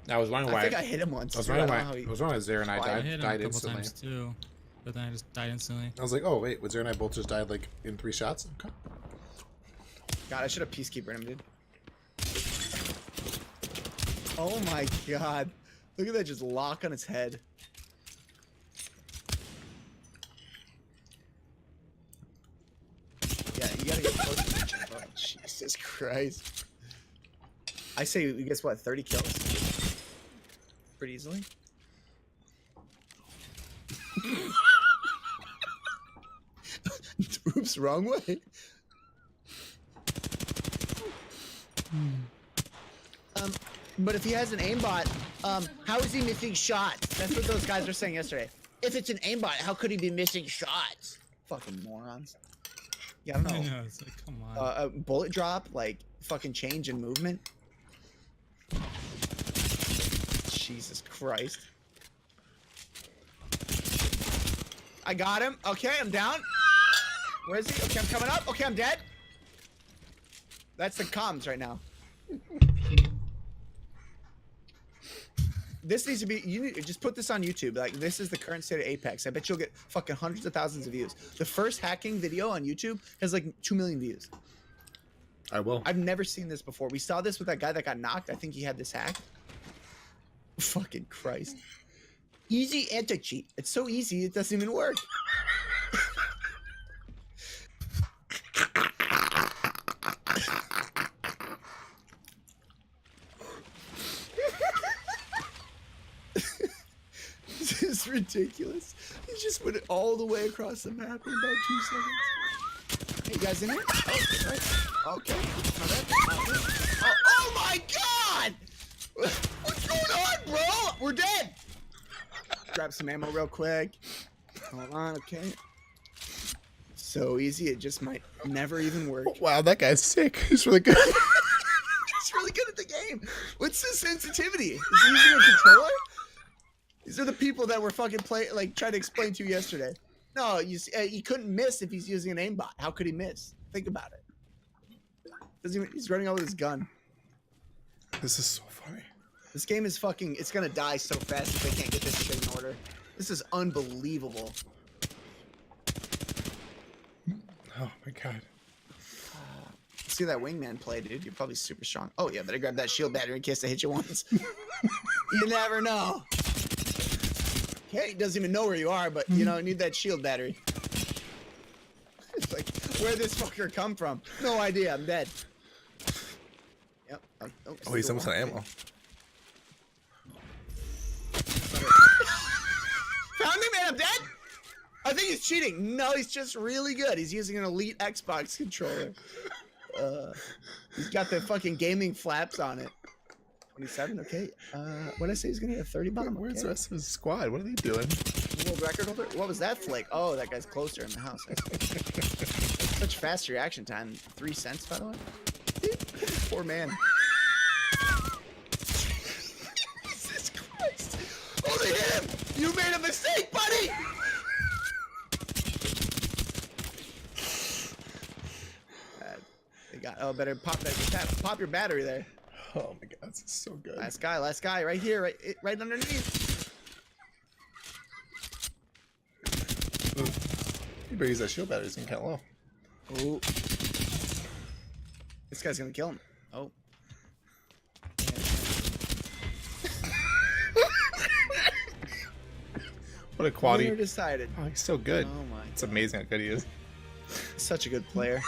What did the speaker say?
I was wondering why. I think I hit him once. I was too. wondering I why. don't know how he- I was wondering why Zare and I I hit him died a couple instantly. times too, but then I just died instantly. I was like, oh wait, Zare and I both just died like in 3 shots. Okay. God, I should have peacekeeper him, dude. Oh my god. Look at that just lock on its head. Yeah, you gotta get close to each other. Oh, Jesus Christ. I say we guess what, 30 kills? Pretty easily. Oops, wrong way. But if he has an aimbot, how is he missing shots? That's what those guys were saying yesterday. If it's an aimbot, how could he be missing shots? Fucking morons. Yeah, I don't know. I know, it's like, come on. A bullet drop, like fucking change in movement. Jesus Christ. I got him. Okay, I'm down. Where is he? Okay, I'm coming up. Okay, I'm dead. That's the comms right now. This needs to be, you need, just put this on YouTube. Like, this is the current state of Apex. I bet you'll get fucking hundreds of thousands of views. The first hacking video on YouTube has like 2 million views. I will. I've never seen this before. We saw this with that guy that got knocked. I think he had this hack. Fucking Christ. Easy anti-cheat. It's so easy, it doesn't even work. This is ridiculous. He just went all the way across the map in about 2 seconds. Hey, you guys in here? Oh, right. Okay. Oh my god! What's going on, bro? We're dead. Grab some ammo real quick. Hold on, okay. So easy, it just might never even work. Oh, wow, that guy's sick. He's really good. He's really good at the game. What's the sensitivity? Is he using a controller? These are the people that were fucking trying to explain to you yesterday. No, he couldn't miss if he's using an aimbot. How could he miss? Think about it. He's running out with his gun. This is so funny. This game is fucking, it's gonna die so fast if they can't get this shit in order. This is unbelievable. Oh my god. See that wingman play, dude. You're probably super strong. Oh yeah, better grab that shield battery in case they hit you once. You never know. Okay, he doesn't even know where you are, but you know, you need that shield battery. It's like, where'd this fucker come from? No idea, I'm dead. Yep. Oh, he's almost out of ammo. Found him and I'm dead? I think he's cheating. No, he's just really good. He's using an elite Xbox controller. He's got the fucking gaming flaps on it. 27, okay. What did I say? He's gonna get a 30 bomb. Where's Okay. the rest of his squad? What are they doing? World record holder? What was that flick? Oh, that guy's closer in the house. Such fast reaction time. 3 cents, by the way. Poor man. Jesus Christ. Oh, they hit him! You made a mistake, buddy! They got, oh, better pop that, pop your battery there. Oh my god, this is so good. Last guy, right here, right underneath. You better use that shield battery so you can count low. Oh. This guy's gonna kill him. Oh. What a quality. Winner decided. Oh, he's so good. Oh my. It's amazing how good he is. Such a good player.